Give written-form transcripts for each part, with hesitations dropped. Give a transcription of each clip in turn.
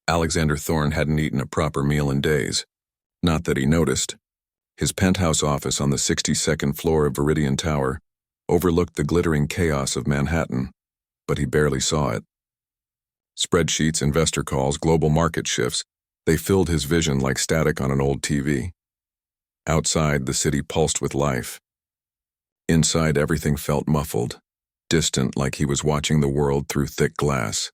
Alexander Thorne hadn't eaten a proper meal in days. Not that he noticed. His penthouse office on the 62nd floor of Viridian Tower overlooked the glittering chaos of Manhattan, but he barely saw it. Spreadsheets, investor calls, global market shifts, they filled his vision like static on an old TV. Outside, the city pulsed with life. Inside, everything felt muffled, distant, like he was watching the world through thick glass.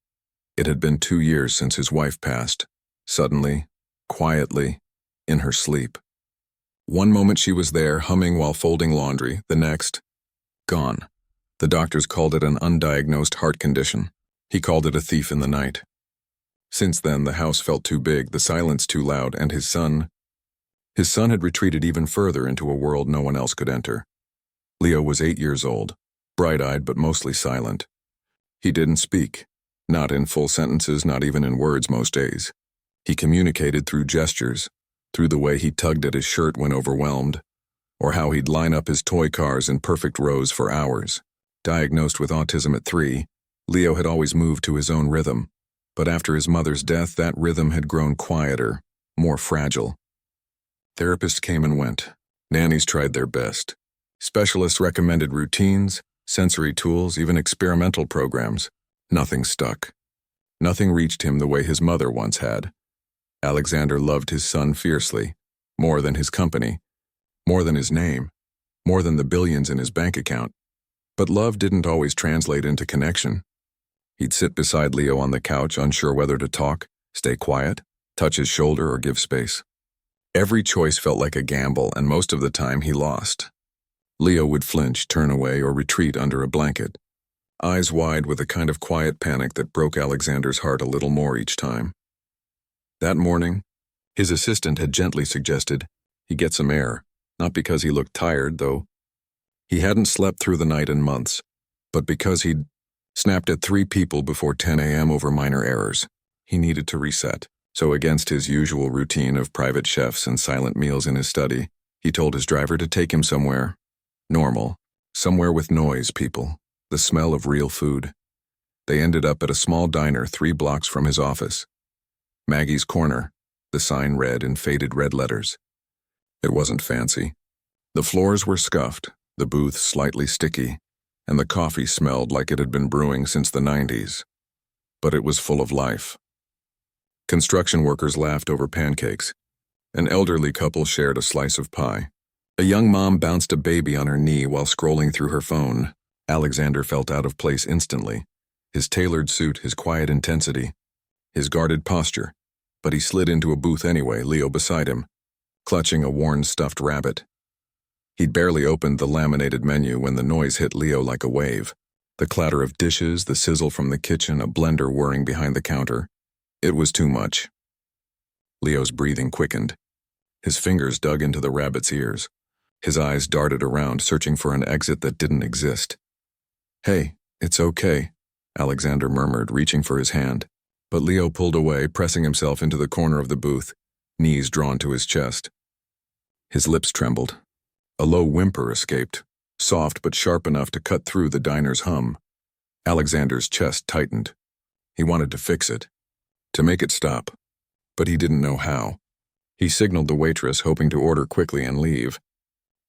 It had been 2 years since his wife passed, suddenly, quietly, in her sleep. One moment she was there, humming while folding laundry, the next, gone. The doctors called it an undiagnosed heart condition. He called it a thief in the night. Since then, the house felt too big, the silence too loud, and his son had retreated even further into a world no one else could enter. Leo was 8 years old, bright-eyed but mostly silent. He didn't speak, not in full sentences, not even in words most days. He communicated through gestures, through the way he tugged at his shirt when overwhelmed, or how he'd line up his toy cars in perfect rows for hours. Diagnosed with autism at 3, Leo had always moved to his own rhythm, but after his mother's death, that rhythm had grown quieter, more fragile. Therapists came and went. Nannies tried their best. Specialists recommended routines, sensory tools, even experimental programs. Nothing stuck. Nothing reached him the way his mother once had. Alexander loved his son fiercely, more than his company, more than his name, more than the billions in his bank account. But love didn't always translate into connection. He'd sit beside Leo on the couch, unsure whether to talk, stay quiet, touch his shoulder, or give space. Every choice felt like a gamble, and most of the time he lost. Leo would flinch, turn away, or retreat under a blanket, eyes wide with a kind of quiet panic that broke Alexander's heart a little more each time. That morning, his assistant had gently suggested he get some air, not because he looked tired, though he hadn't slept through the night in months, but because he'd snapped at 3 people before 10 a.m. over minor errors. He needed to reset. So against his usual routine of private chefs and silent meals in his study, he told his driver to take him somewhere normal, somewhere with noise, people, the smell of real food. They ended up at a small diner 3 blocks from his office. Maggie's Corner, the sign read in faded red letters. It wasn't fancy. The floors were scuffed, the booth slightly sticky, and the coffee smelled like it had been brewing since the 90s. But it was full of life. Construction workers laughed over pancakes. An elderly couple shared a slice of pie. A young mom bounced a baby on her knee while scrolling through her phone. Alexander felt out of place instantly. His tailored suit, his quiet intensity, his guarded posture. But he slid into a booth anyway, Leo beside him, clutching a worn stuffed rabbit. He'd barely opened the laminated menu when the noise hit Leo like a wave. The clatter of dishes, the sizzle from the kitchen, a blender whirring behind the counter. It was too much. Leo's breathing quickened. His fingers dug into the rabbit's ears. His eyes darted around, searching for an exit that didn't exist. "Hey, it's okay," Alexander murmured, reaching for his hand. But Leo pulled away, pressing himself into the corner of the booth, knees drawn to his chest. His lips trembled. A low whimper escaped, soft but sharp enough to cut through the diner's hum. Alexander's chest tightened. He wanted to fix it, to make it stop, but he didn't know how. He signaled the waitress, hoping to order quickly and leave.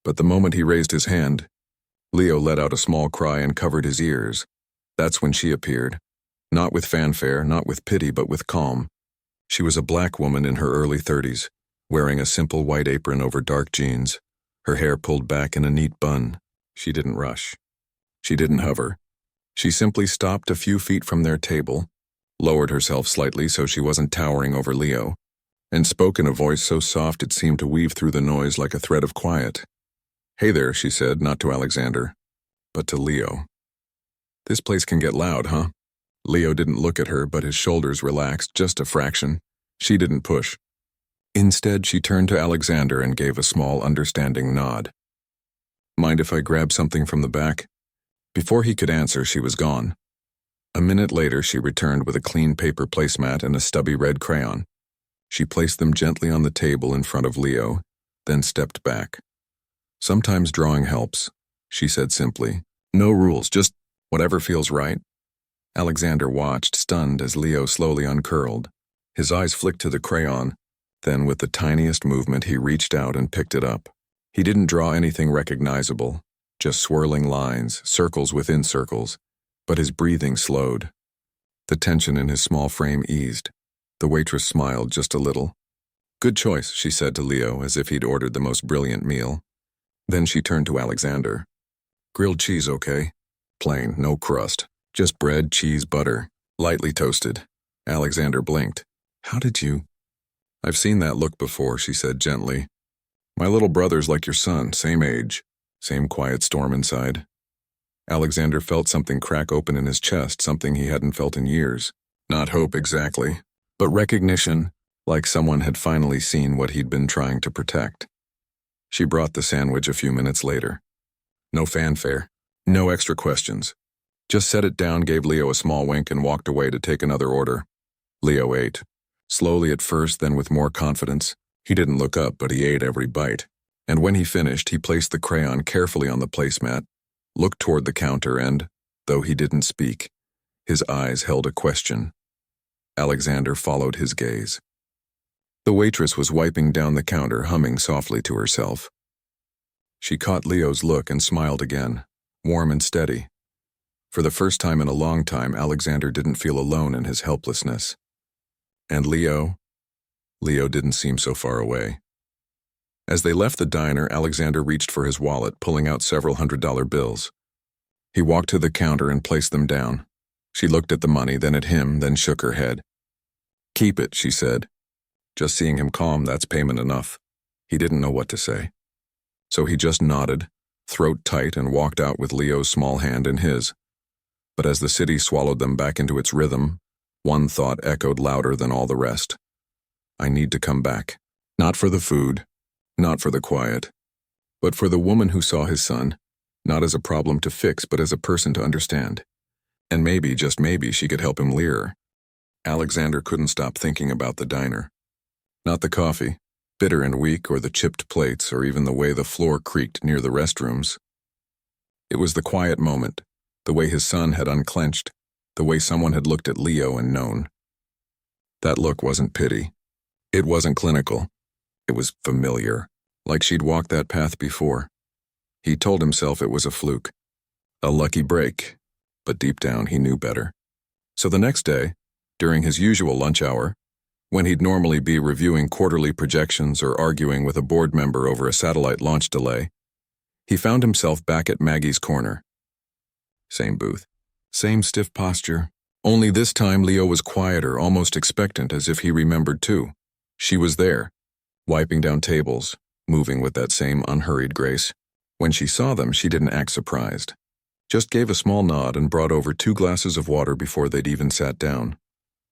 But the moment he raised his hand, Leo let out a small cry and covered his ears. That's when she appeared. Not with fanfare, not with pity, but with calm. She was a black woman in her early 30s, wearing a simple white apron over dark jeans, her hair pulled back in a neat bun. She didn't rush. She didn't hover. She simply stopped a few feet from their table, lowered herself slightly so she wasn't towering over Leo, and spoke in a voice so soft it seemed to weave through the noise like a thread of quiet. "Hey there," she said, not to Alexander, but to Leo. "This place can get loud, huh?" Leo didn't look at her, but his shoulders relaxed just a fraction. She didn't push. Instead, she turned to Alexander and gave a small, understanding nod. "Mind if I grab something from the back?" Before he could answer, she was gone. A minute later, she returned with a clean paper placemat and a stubby red crayon. She placed them gently on the table in front of Leo, then stepped back. "Sometimes drawing helps," she said simply. "No rules, just whatever feels right." Alexander watched, stunned, as Leo slowly uncurled. His eyes flicked to the crayon, then with the tiniest movement he reached out and picked it up. He didn't draw anything recognizable, just swirling lines, circles within circles, but his breathing slowed. The tension in his small frame eased. The waitress smiled just a little. "Good choice," she said to Leo as if he'd ordered the most brilliant meal. Then she turned to Alexander. "Grilled cheese, okay? Plain, no crust. Just bread, cheese, butter, lightly toasted." Alexander blinked. "How did you—" "I've seen that look before," she said gently. "My little brother's like your son, same age, same quiet storm inside." Alexander felt something crack open in his chest, something he hadn't felt in years. Not hope exactly, but recognition, like someone had finally seen what he'd been trying to protect. She brought the sandwich a few minutes later. No fanfare, no extra questions. Just set it down, gave Leo a small wink, and walked away to take another order. Leo ate. Slowly at first, then with more confidence. He didn't look up, but he ate every bite. And when he finished, he placed the crayon carefully on the placemat, looked toward the counter and, though he didn't speak, his eyes held a question. Alexander followed his gaze. The waitress was wiping down the counter, humming softly to herself. She caught Leo's look and smiled again, warm and steady. For the first time in a long time, Alexander didn't feel alone in his helplessness. And Leo didn't seem so far away. As they left the diner, Alexander reached for his wallet, pulling out several $100 bills. He walked to the counter and placed them down. She looked at the money, then at him, then shook her head. "Keep it," she said. Just seeing him calm, that's payment enough. He didn't know what to say. So he just nodded, throat tight, and walked out with Leo's small hand in his. But as the city swallowed them back into its rhythm, one thought echoed louder than all the rest. I need to come back. Not for the food, not for the quiet, but for the woman who saw his son, not as a problem to fix, but as a person to understand. And maybe, just maybe, she could help him leer. Alexander couldn't stop thinking about the diner. Not the coffee, bitter and weak, or the chipped plates, or even the way the floor creaked near the restrooms. It was the quiet moment, the way his son had unclenched, the way someone had looked at Leo and known. That look wasn't pity. It wasn't clinical. It was familiar, like she'd walked that path before. He told himself it was a fluke, a lucky break, but deep down he knew better. So the next day, during his usual lunch hour, when he'd normally be reviewing quarterly projections or arguing with a board member over a satellite launch delay, he found himself back at Maggie's corner. Same booth, same stiff posture, only this time Leo was quieter, almost expectant, as if he remembered too. She was there, wiping down tables, moving with that same unhurried grace. When she saw them, she didn't act surprised. Just gave a small nod and brought over 2 glasses of water before they'd even sat down.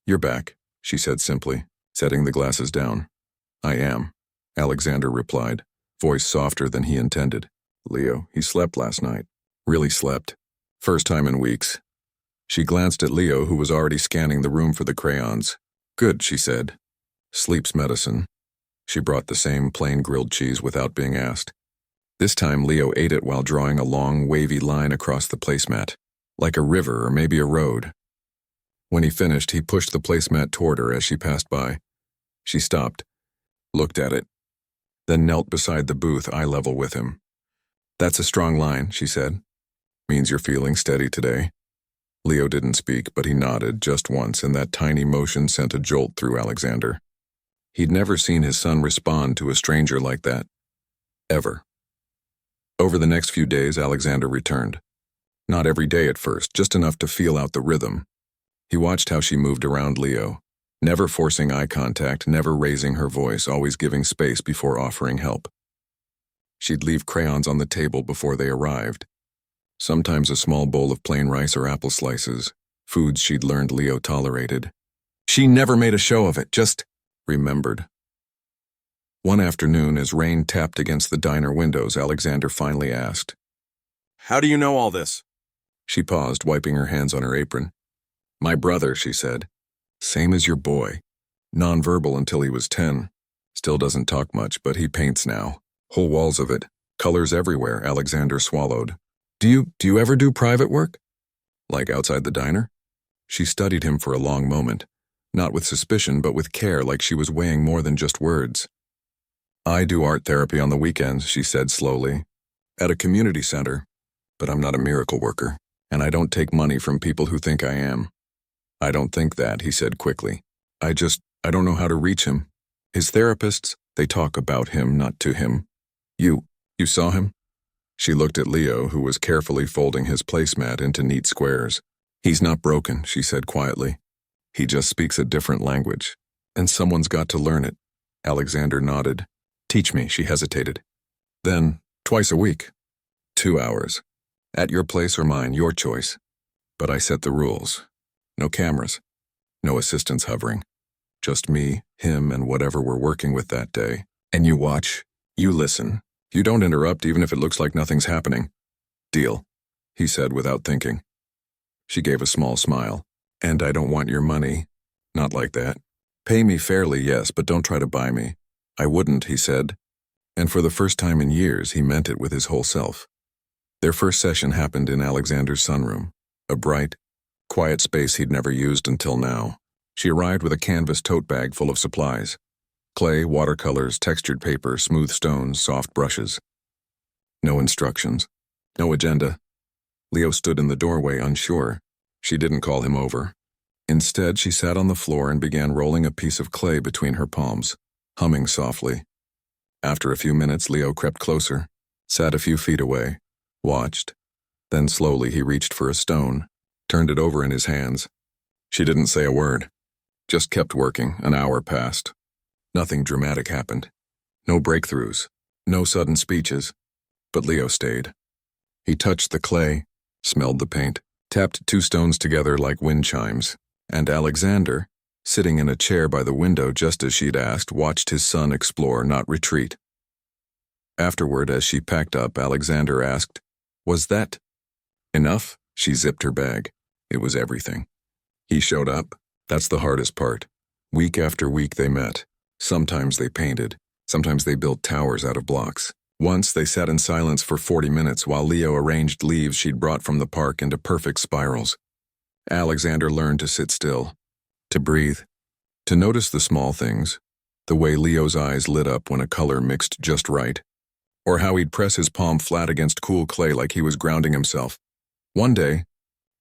"You're back," she said simply, setting the glasses down. "I am," Alexander replied, voice softer than he intended. "Leo, he slept last night. Really slept. First time in weeks." She glanced at Leo, who was already scanning the room for the crayons. "Good," she said. "Sleep's medicine." She brought the same plain grilled cheese without being asked. This time Leo ate it while drawing a long, wavy line across the placemat, like a river or maybe a road. When he finished, he pushed the placemat toward her as she passed by. She stopped, looked at it, then knelt beside the booth, eye level with him. "That's a strong line," she said. "Means you're feeling steady today." Leo didn't speak, but he nodded just once, and that tiny motion sent a jolt through Alexander. He'd never seen his son respond to a stranger like that. Ever. Over the next few days, Alexander returned. Not every day at first, just enough to feel out the rhythm. He watched how she moved around Leo, never forcing eye contact, never raising her voice, always giving space before offering help. She'd leave crayons on the table before they arrived. Sometimes a small bowl of plain rice or apple slices, foods she'd learned Leo tolerated. She never made a show of it, just remembered. One afternoon, as rain tapped against the diner windows, Alexander finally asked, "How do you know all this?" She paused, wiping her hands on her apron. "My brother," she said. "Same as your boy. Nonverbal until he was 10. Still doesn't talk much, but he paints now. Whole walls of it. Colors everywhere." Alexander swallowed. Do you ever do private work? Like outside the diner?" She studied him for a long moment, Not with suspicion, but with care, like she was weighing more than just words. I do art therapy on the weekends, she said slowly. At a community center. But I'm not a miracle worker, and I don't take money from people who think I am. I don't think that, he said quickly. I don't know how to reach him. His therapists, they talk about him, not to him. You saw him? She looked at Leo, who was carefully folding his placemat into neat squares. He's not broken, she said quietly. He just speaks a different language, and someone's got to learn it. Alexander nodded. Teach me, she hesitated. Then, twice a week. 2 hours. At your place or mine, your choice. But I set the rules. No cameras. No assistants hovering. Just me, him, and whatever we're working with that day. And you watch. You listen. You don't interrupt even if it looks like nothing's happening. Deal, he said without thinking. She gave a small smile. And I don't want your money. Not like that. Pay me fairly, yes, but don't try to buy me. I wouldn't, he said. And for the first time in years, he meant it with his whole self. Their first session happened in Alexander's sunroom, a bright, quiet space he'd never used until now. She arrived with a canvas tote bag full of supplies. Clay, watercolors, textured paper, smooth stones, soft brushes. No instructions. No agenda. Leo stood in the doorway, unsure. She didn't call him over. Instead, she sat on the floor and began rolling a piece of clay between her palms, humming softly. After a few minutes, Leo crept closer, sat a few feet away, watched. Then slowly he reached for a stone, turned it over in his hands. She didn't say a word, just kept working. An hour passed. Nothing dramatic happened. No breakthroughs, no sudden speeches. But Leo stayed. He touched the clay, smelled the paint, tapped 2 stones together like wind chimes, and Alexander, sitting in a chair by the window just as she'd asked, watched his son explore, not retreat. Afterward, as she packed up, Alexander asked, "Was that enough?" She zipped her bag. It was everything. He showed up. That's the hardest part. Week after week they met. Sometimes they painted. Sometimes they built towers out of blocks. Once they sat in silence for 40 minutes while Leo arranged leaves she'd brought from the park into perfect spirals. Alexander learned to sit still, to breathe, to notice the small things, the way Leo's eyes lit up when a color mixed just right, or how he'd press his palm flat against cool clay like he was grounding himself. One day,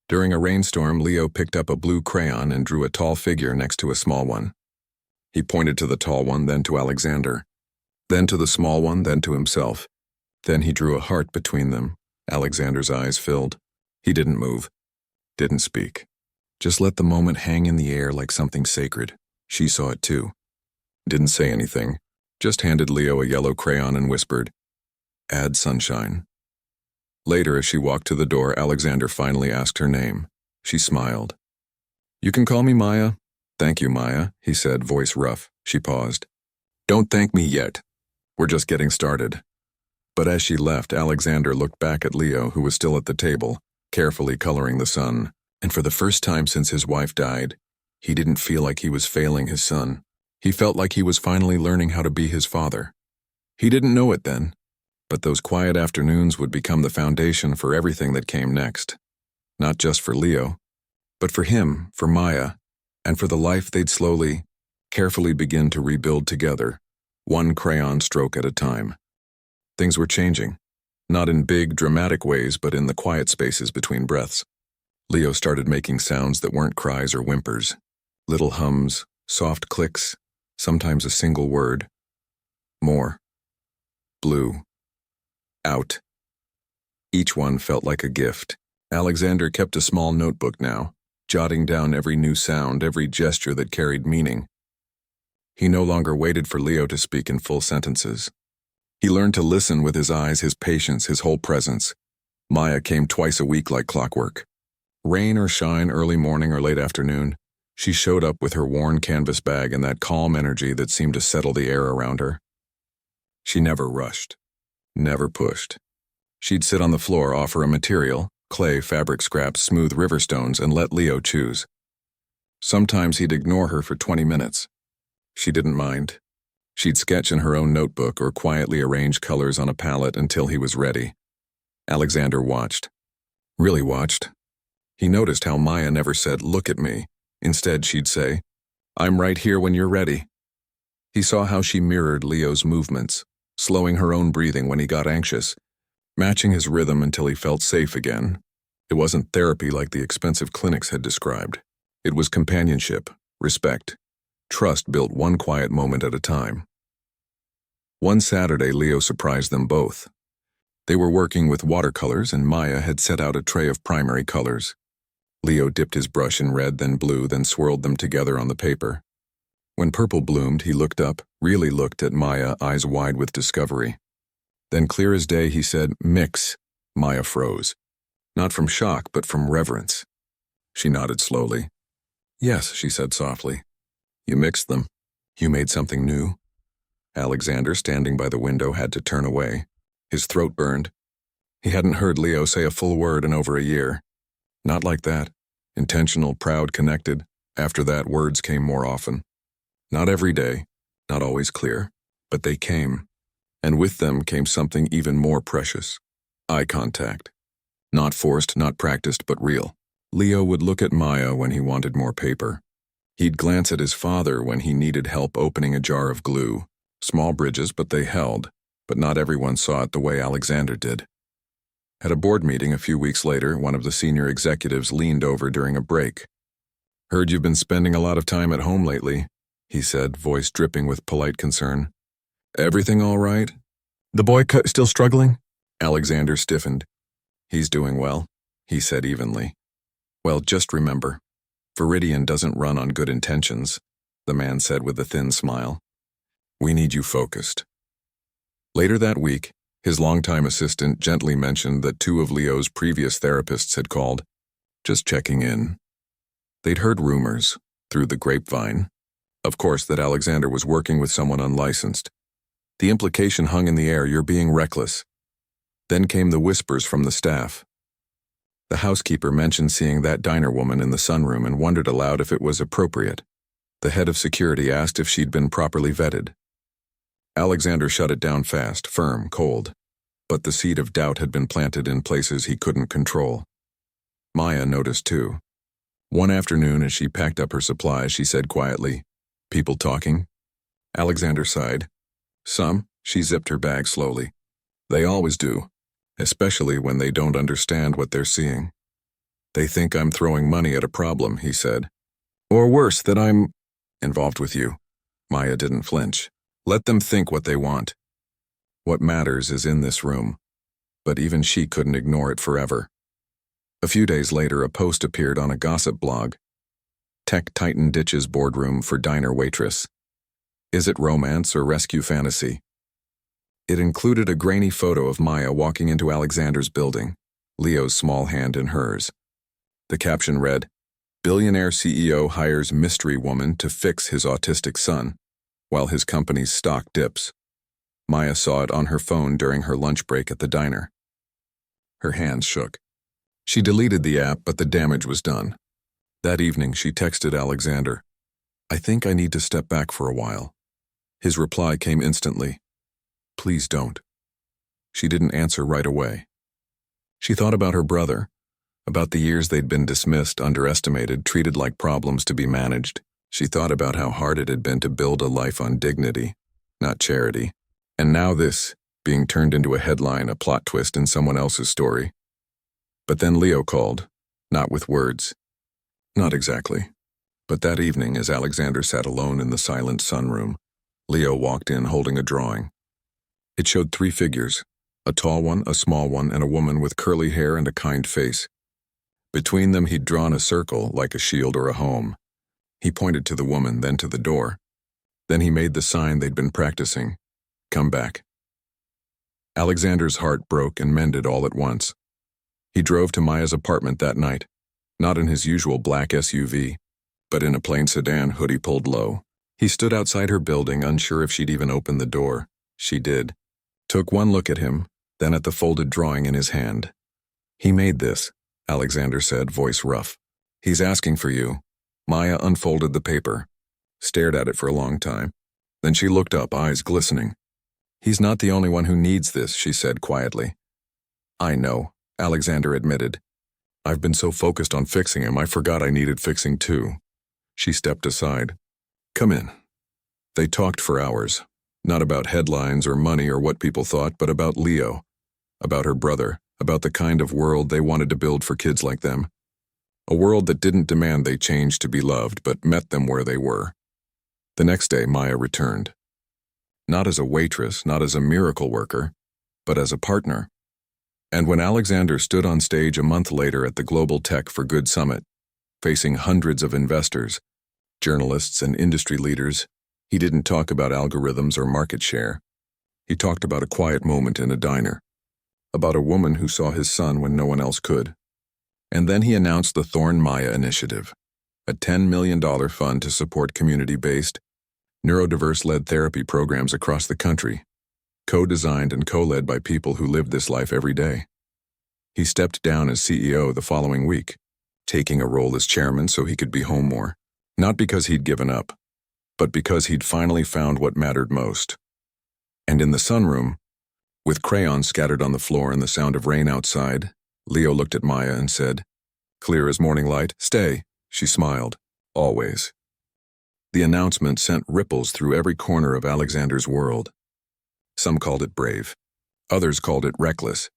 during a rainstorm, Leo picked up a blue crayon and drew a tall figure next to a small one. He pointed to the tall one, then to Alexander, then to the small one, then to himself. Then he drew a heart between them. Alexander's eyes filled. He didn't move, didn't speak. Just let the moment hang in the air like something sacred. She saw it too. Didn't say anything, just handed Leo a yellow crayon and whispered, "Add sunshine." Later, as she walked to the door, Alexander finally asked her name. She smiled. "You can call me Maya." "Thank you, Maya," he said, voice rough. She paused. "Don't thank me yet. We're just getting started." But as she left, Alexander looked back at Leo, who was still at the table, carefully coloring the sun. And for the first time since his wife died, he didn't feel like he was failing his son. He felt like he was finally learning how to be his father. He didn't know it then, but those quiet afternoons would become the foundation for everything that came next. Not just for Leo, but for him, for Maya, and for the life they'd slowly, carefully begin to rebuild together, one crayon stroke at a time. Things were changing, not in big, dramatic ways, but in the quiet spaces between breaths. Leo started making sounds that weren't cries or whimpers. Little hums, soft clicks, sometimes a single word. More. Blue. Out. Each one felt like a gift. Alexander kept a small notebook now, jotting down every new sound, every gesture that carried meaning. He no longer waited for Leo to speak in full sentences. He learned to listen with his eyes, his patience, his whole presence. Maya came twice a week like clockwork. Rain or shine, early morning or late afternoon, she showed up with her worn canvas bag and that calm energy that seemed to settle the air around her. She never rushed, never pushed. She'd sit on the floor, offer a material, clay, fabric scraps, smooth river stones, and let Leo choose. Sometimes he'd ignore her for 20 minutes. She didn't mind. She'd sketch in her own notebook or quietly arrange colors on a palette until he was ready. Alexander watched. Really watched. He noticed how Maya never said, "Look at me." Instead, she'd say, I'm right here when you're ready. He saw how she mirrored Leo's movements, slowing her own breathing when he got anxious, matching his rhythm until he felt safe again. It wasn't therapy like the expensive clinics had described. It was companionship, respect, trust built one quiet moment at a time. One Saturday, Leo surprised them both. They were working with watercolors and Maya had set out a tray of primary colors. Leo dipped his brush in red, then blue, then swirled them together on the paper. When purple bloomed, he looked up, really looked at Maya, eyes wide with discovery. Then clear as day, he said, "Mix." Maya froze. Not from shock, but from reverence. She nodded slowly. "Yes," she said softly. "You mixed them. You made something new." Alexander, standing by the window, had to turn away. His throat burned. He hadn't heard Leo say a full word in over a year. Not like that. Intentional, proud, connected. After that, words came more often. Not every day, not always clear, but they came. And with them came something even more precious. Eye contact. Not forced, not practiced, but real. Leo would look at Maya when he wanted more paper. He'd glance at his father when he needed help opening a jar of glue. Small bridges, but they held. But not everyone saw it the way Alexander did. At a board meeting a few weeks later, one of the senior executives leaned over during a break. "Heard you've been spending a lot of time at home lately," he said, voice dripping with polite concern. "Everything all right? The boy still struggling?" Alexander stiffened. "He's doing well," he said evenly. "Well, just remember, Viridian doesn't run on good intentions," the man said with a thin smile. "We need you focused." Later that week, his longtime assistant gently mentioned that 2 of Leo's previous therapists had called, just checking in. They'd heard rumors, through the grapevine, of course, that Alexander was working with someone unlicensed. The implication hung in the air, "You're being reckless." Then came the whispers from the staff. The housekeeper mentioned seeing that diner woman in the sunroom and wondered aloud if it was appropriate. The head of security asked if she'd been properly vetted. Alexander shut it down fast, firm, cold. But the seed of doubt had been planted in places he couldn't control. Maya noticed too. One afternoon, as she packed up her supplies, she said quietly, "People talking?" Alexander sighed. "Some." She zipped her bag slowly. "They always do, especially when they don't understand what they're seeing. They think I'm throwing money at a problem," he said. "Or worse, that I'm involved with you." Maya didn't flinch. "Let them think what they want. What matters is in this room." But even she couldn't ignore it forever. A few days later, a post appeared on a gossip blog. "Tech Titan ditches boardroom for diner waitress. Is it romance or rescue fantasy?" It included a grainy photo of Maya walking into Alexander's building, Leo's small hand in hers. The caption read, "Billionaire CEO hires mystery woman to fix his autistic son, while his company's stock dips." Maya saw it on her phone during her lunch break at the diner. Her hands shook. She deleted the app, but the damage was done. That evening, she texted Alexander, "I think I need to step back for a while." His reply came instantly, "Please don't." She didn't answer right away. She thought about her brother, about the years they'd been dismissed, underestimated, treated like problems to be managed. She thought about how hard it had been to build a life on dignity, not charity. And now this, being turned into a headline, a plot twist in someone else's story. But then Leo called, not with words. Not exactly. But that evening, as Alexander sat alone in the silent sunroom, Leo walked in holding a drawing. It showed 3 figures, a tall one, a small one, and a woman with curly hair and a kind face. Between them, he'd drawn a circle, like a shield or a home. He pointed to the woman, then to the door. Then he made the sign they'd been practicing. "Come back." Alexander's heart broke and mended all at once. He drove to Maya's apartment that night, not in his usual black SUV, but in a plain sedan, hoodie pulled low. He stood outside her building, unsure if she'd even open the door. She did. Took one look at him, then at the folded drawing in his hand. "He made this," Alexander said, voice rough. "He's asking for you." Maya unfolded the paper, stared at it for a long time. Then she looked up, eyes glistening. "He's not the only one who needs this," she said quietly. "I know," Alexander admitted. "I've been so focused on fixing him, I forgot I needed fixing too." She stepped aside. Come in." They talked for hours, not about headlines or money or what people thought, but about Leo, about her brother, about the kind of world they wanted to build for kids like them. A world that didn't demand they change to be loved, but met them where they were. The next day, Maya returned. Not as a waitress, not as a miracle worker, but as a partner. And when Alexander stood on stage a month later at the Global Tech for Good Summit, facing hundreds of investors, journalists, and industry leaders, he didn't talk about algorithms or market share. He talked about a quiet moment in a diner, about a woman who saw his son when no one else could. And then he announced the Thorn Maya Initiative, a $10 million fund to support community-based, neurodiverse-led therapy programs across the country, co-designed and co-led by people who live this life every day. He stepped down as CEO the following week, taking a role as chairman so he could be home more, not because he'd given up, but because he'd finally found what mattered most. And in the sunroom, with crayons scattered on the floor and the sound of rain outside, Leo looked at Maya and said, "Clear as morning light, stay." She smiled, "Always." The announcement sent ripples through every corner of Alexander's world. Some called it brave. Others called it reckless.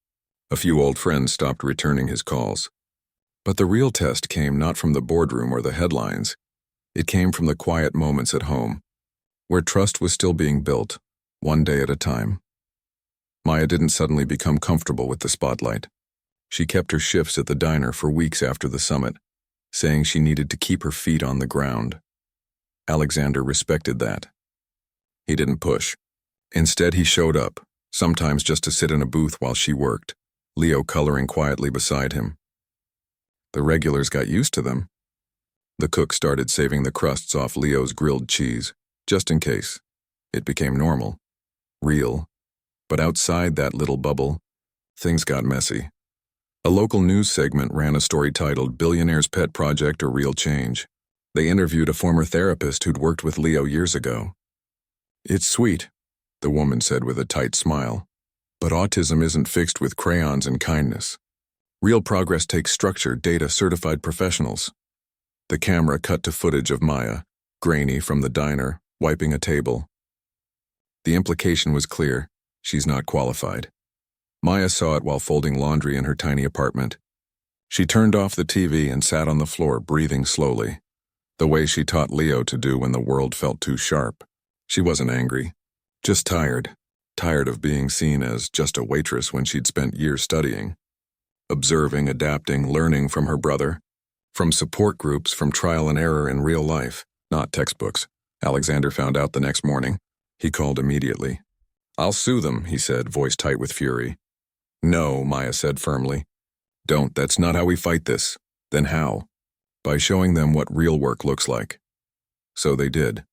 A few old friends stopped returning his calls. But the real test came not from the boardroom or the headlines. It came from the quiet moments at home, where trust was still being built, one day at a time. Maya didn't suddenly become comfortable with the spotlight. She kept her shifts at the diner for weeks after the summit, saying she needed to keep her feet on the ground. Alexander respected that. He didn't push. Instead, he showed up, sometimes just to sit in a booth while she worked, Leo coloring quietly beside him. The regulars got used to them. The cook started saving the crusts off Leo's grilled cheese, just in case. It became normal, real. But outside that little bubble, things got messy. A local news segment ran a story titled "Billionaire's Pet Project or Real Change." They interviewed a former therapist who'd worked with Leo years ago. "It's sweet," the woman said with a tight smile, "but autism isn't fixed with crayons and kindness. Real progress takes structure, data, certified professionals." The camera cut to footage of Maya, grainy from the diner, wiping a table. The implication was clear: she's not qualified. Maya saw it while folding laundry in her tiny apartment. She turned off the TV and sat on the floor, breathing slowly, the way she taught Leo to do when the world felt too sharp. She wasn't angry, just tired of being seen as just a waitress when she'd spent years studying, observing, adapting, learning from her brother, from support groups, from trial and error in real life, not textbooks. Alexander found out the next morning. He called immediately. "I'll sue them," he said, voice tight with fury. "No," Maya said firmly. "Don't. That's not how we fight this." "Then how?" "By showing them what real work looks like." So they did.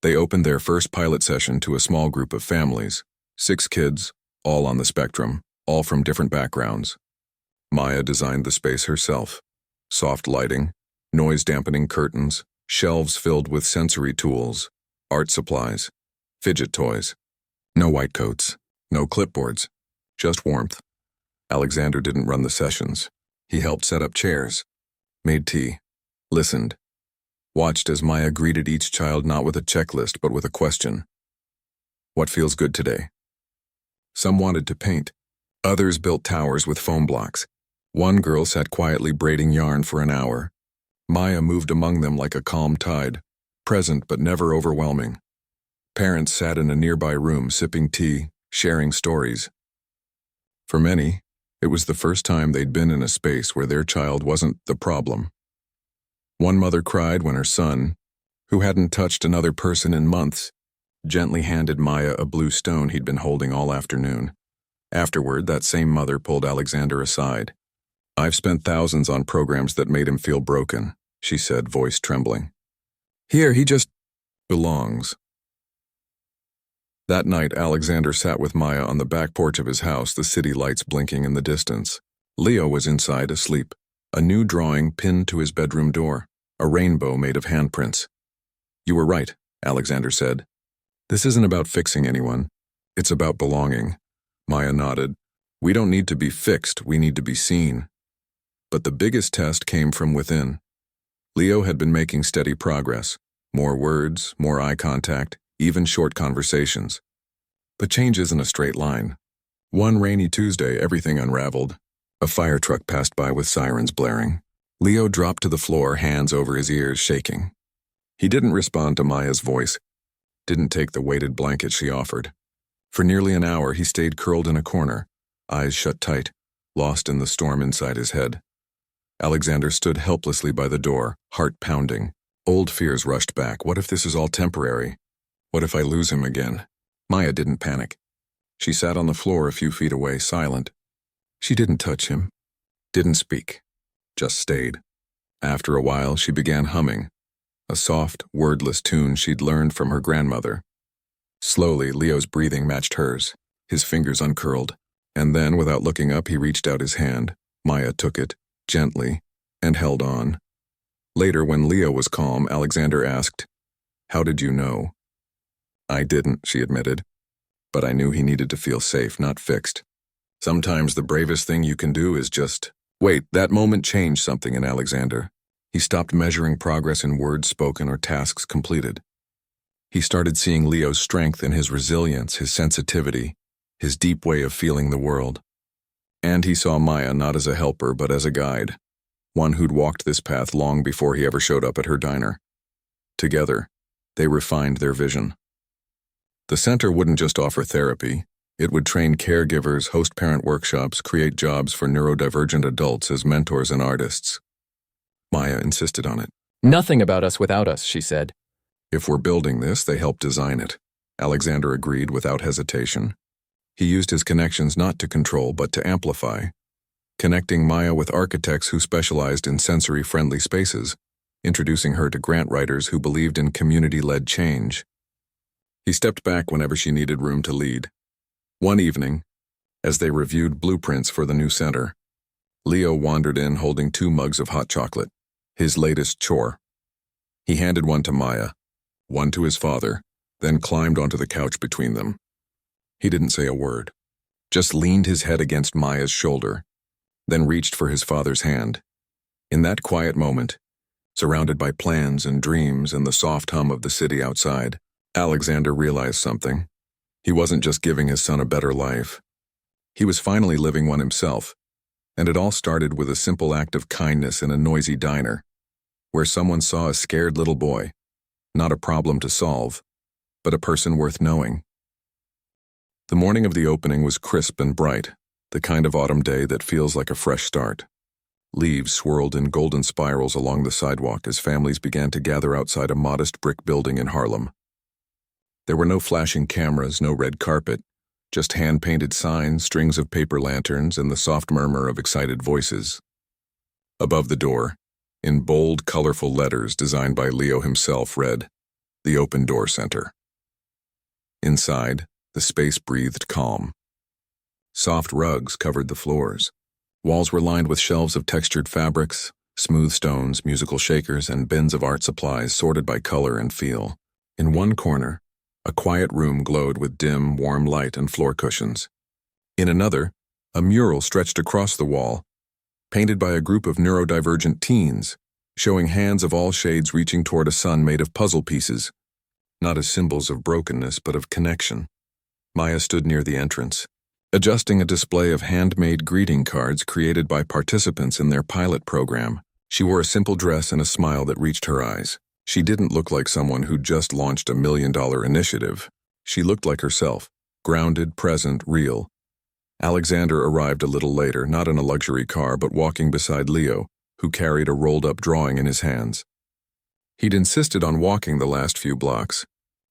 They opened their first pilot session to a small group of families, 6 kids, all on the spectrum, all from different backgrounds. Maya designed the space herself. Soft lighting, noise-dampening curtains, shelves filled with sensory tools, art supplies, fidget toys. No white coats, no clipboards, just warmth. Alexander didn't run the sessions. He helped set up chairs, made tea, listened, watched as Maya greeted each child not with a checklist but with a question. "What feels good today?" Some wanted to paint. Others built towers with foam blocks. One girl sat quietly braiding yarn for an hour. Maya moved among them like a calm tide, present but never overwhelming. Parents sat in a nearby room sipping tea, sharing stories. For many, it was the first time they'd been in a space where their child wasn't the problem. One mother cried when her son, who hadn't touched another person in months, gently handed Maya a blue stone he'd been holding all afternoon. Afterward, that same mother pulled Alexander aside. "I've spent thousands on programs that made him feel broken," she said, voice trembling. "Here, he just belongs." That night, Alexander sat with Maya on the back porch of his house, the city lights blinking in the distance. Leo was inside, asleep, a new drawing pinned to his bedroom door, a rainbow made of handprints. "You were right," Alexander said. "This isn't about fixing anyone. It's about belonging." Maya nodded. "We don't need to be fixed, we need to be seen." But the biggest test came from within. Leo had been making steady progress, More words, more eye contact, even short conversations. But change isn't a straight line. One rainy Tuesday, everything unraveled. A fire truck passed by with sirens blaring. Leo dropped to the floor, hands over his ears, shaking. He didn't respond to Maya's voice, didn't take the weighted blanket she offered. For nearly an hour, he stayed curled in a corner, eyes shut tight, lost in the storm inside his head. Alexander stood helplessly by the door, heart pounding. Old fears rushed back. What if this is all temporary? What if I lose him again? Maya didn't panic. She sat on the floor a few feet away, silent. She didn't touch him, didn't speak, just stayed. After a while, she began humming, a soft, wordless tune she'd learned from her grandmother. Slowly, Leo's breathing matched hers, his fingers uncurled, and then, without looking up, he reached out his hand. Maya took it, gently, and held on. Later, when Leo was calm, Alexander asked, "How did you know?" "I didn't," she admitted, "but I knew he needed to feel safe, not fixed. Sometimes the bravest thing you can do is just wait." That moment changed something in Alexander. He stopped measuring progress in words spoken or tasks completed. He started seeing Leo's strength in his resilience, his sensitivity, his deep way of feeling the world. And he saw Maya not as a helper but as a guide, one who'd walked this path long before he ever showed up at her diner. Together, they refined their vision. The center wouldn't just offer therapy. It would train caregivers, host parent workshops, create jobs for neurodivergent adults as mentors and artists. Maya insisted on it. "Nothing about us without us," she said. "If we're building this, they helped design it." Alexander agreed without hesitation. He used his connections not to control but to amplify, connecting Maya with architects who specialized in sensory-friendly spaces, introducing her to grant writers who believed in community-led change. He stepped back whenever she needed room to lead. One evening, as they reviewed blueprints for the new center, Leo wandered in holding 2 mugs of hot chocolate, his latest chore. He handed one to Maya, one to his father, then climbed onto the couch between them. He didn't say a word, just leaned his head against Maya's shoulder, then reached for his father's hand. In that quiet moment, surrounded by plans and dreams and the soft hum of the city outside, Alexander realized something. He wasn't just giving his son a better life. He was finally living one himself, and it all started with a simple act of kindness in a noisy diner, where someone saw a scared little boy, not a problem to solve, but a person worth knowing. The morning of the opening was crisp and bright, the kind of autumn day that feels like a fresh start. Leaves swirled in golden spirals along the sidewalk as families began to gather outside a modest brick building in Harlem. There were no flashing cameras, no red carpet, just hand-painted signs, strings of paper lanterns, and the soft murmur of excited voices. Above the door, in bold, colorful letters designed by Leo himself, read, "The Open Door Center." Inside, the space breathed calm. Soft rugs covered the floors. Walls were lined with shelves of textured fabrics, smooth stones, musical shakers, and bins of art supplies sorted by color and feel. In one corner, a quiet room glowed with dim, warm light and floor cushions. In another, a mural stretched across the wall, painted by a group of neurodivergent teens, showing hands of all shades reaching toward a sun made of puzzle pieces, not as symbols of brokenness but of connection. Maya stood near the entrance, adjusting a display of handmade greeting cards created by participants in their pilot program. She wore a simple dress and a smile that reached her eyes. She didn't look like someone who'd just launched $1 million initiative. She looked like herself, grounded, present, real. Alexander arrived a little later, not in a luxury car, but walking beside Leo, who carried a rolled-up drawing in his hands. He'd insisted on walking the last few blocks.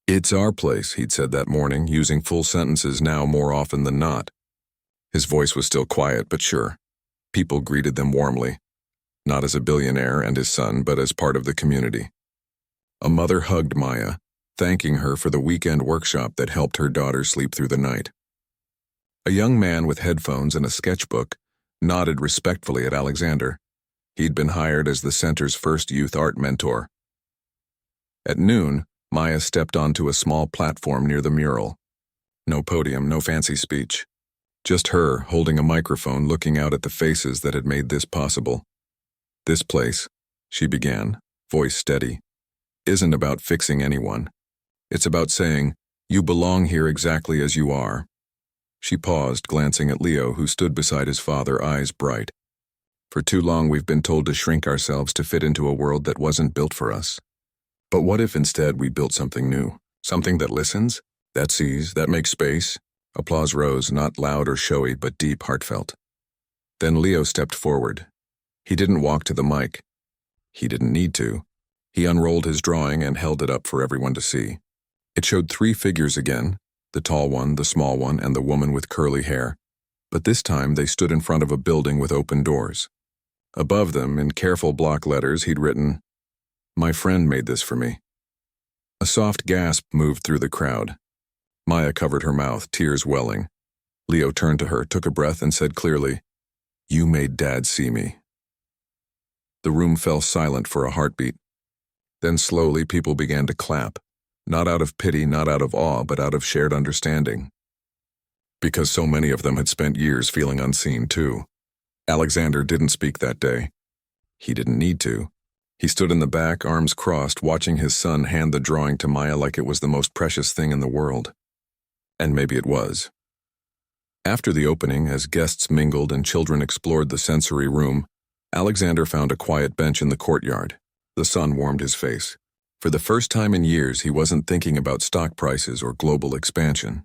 "It's our place," he'd said that morning, using full sentences now more often than not. His voice was still quiet but sure. People greeted them warmly, not as a billionaire and his son, but as part of the community. A mother hugged Maya, thanking her for the weekend workshop that helped her daughter sleep through the night. A young man with headphones and a sketchbook nodded respectfully at Alexander. He'd been hired as the center's first youth art mentor. At noon, Maya stepped onto a small platform near the mural. No podium, no fancy speech. Just her, holding a microphone, looking out at the faces that had made this possible. "This place," she began, voice steady, isn't about fixing anyone. It's about saying, you belong here exactly as you are. She paused, glancing at Leo, who stood beside his father, eyes bright. For too long we've been told to shrink ourselves to fit into a world that wasn't built for us. But what if instead we built something new? Something that listens, that sees, that makes space? Applause rose, not loud or showy, but deep, heartfelt. Then Leo stepped forward. He didn't walk to the mic. He didn't need to. He unrolled his drawing and held it up for everyone to see. It showed 3 figures again, the tall one, the small one, and the woman with curly hair. But this time they stood in front of a building with open doors. Above them, in careful block letters, he'd written, "My friend made this for me." A soft gasp moved through the crowd. Maya covered her mouth, tears welling. Leo turned to her, took a breath, and said clearly, "You made Dad see me." The room fell silent for a heartbeat. Then slowly people began to clap, not out of pity, not out of awe, but out of shared understanding. Because so many of them had spent years feeling unseen too. Alexander didn't speak that day. He didn't need to. He stood in the back, arms crossed, watching his son hand the drawing to Maya like it was the most precious thing in the world. And maybe it was. After the opening, as guests mingled and children explored the sensory room, Alexander found a quiet bench in the courtyard. The sun warmed his face. For the first time in years, he wasn't thinking about stock prices or global expansion.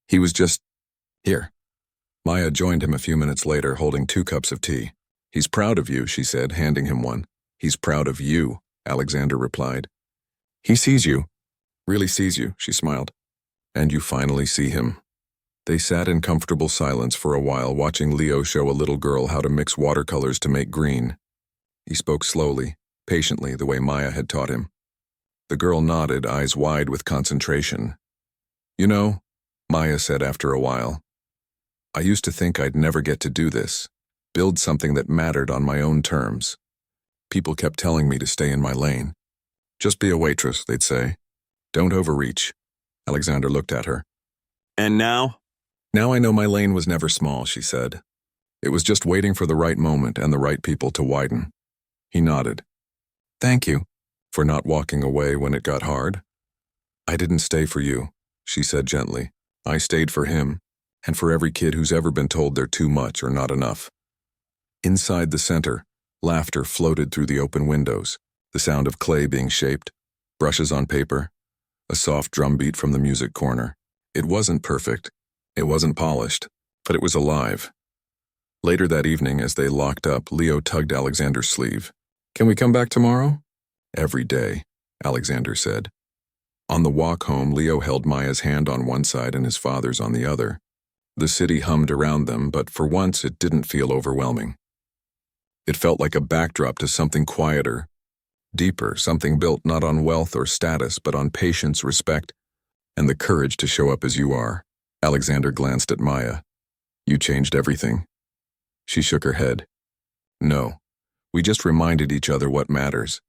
He was just here. Maya joined him a few minutes later, holding 2 cups of tea. "He's proud of you," she said, handing him one. "He's proud of you," Alexander replied. "He sees you. Really sees you," she smiled. "And you finally see him." They sat in comfortable silence for a while, watching Leo show a little girl how to mix watercolors to make green. He spoke slowly, patiently, the way Maya had taught him. The girl nodded, eyes wide with concentration. "You know," Maya said after a while, "I used to think I'd never get to do this, build something that mattered on my own terms. People kept telling me to stay in my lane. Just be a waitress, they'd say. Don't overreach." Alexander looked at her. "And now?" "Now I know my lane was never small," she said. "It was just waiting for the right moment and the right people to widen." He nodded. "Thank you for not walking away when it got hard." "I didn't stay for you," she said gently. "I stayed for him, and for every kid who's ever been told they're too much or not enough." Inside the center, laughter floated through the open windows, the sound of clay being shaped, brushes on paper, a soft drumbeat from the music corner. It wasn't perfect, it wasn't polished, but it was alive. Later that evening, as they locked up, Leo tugged Alexander's sleeve. "Can we come back tomorrow?" "Every day," Alexander said. On the walk home, Leo held Maya's hand on one side and his father's on the other. The city hummed around them, but for once it didn't feel overwhelming. It felt like a backdrop to something quieter, deeper, something built not on wealth or status, but on patience, respect, and the courage to show up as you are. Alexander glanced at Maya. "You changed everything." She shook her head. "No, we just reminded each other what matters."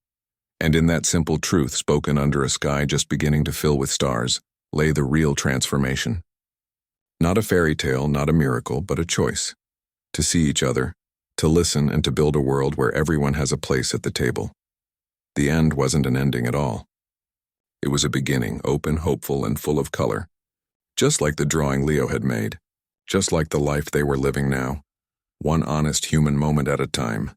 And in that simple truth, spoken under a sky just beginning to fill with stars, lay the real transformation. Not a fairy tale, not a miracle, but a choice. To see each other, to listen, and to build a world where everyone has a place at the table. The end wasn't an ending at all. It was a beginning, open, hopeful, and full of color. Just like the drawing Leo had made. Just like the life they were living now. One honest human moment at a time.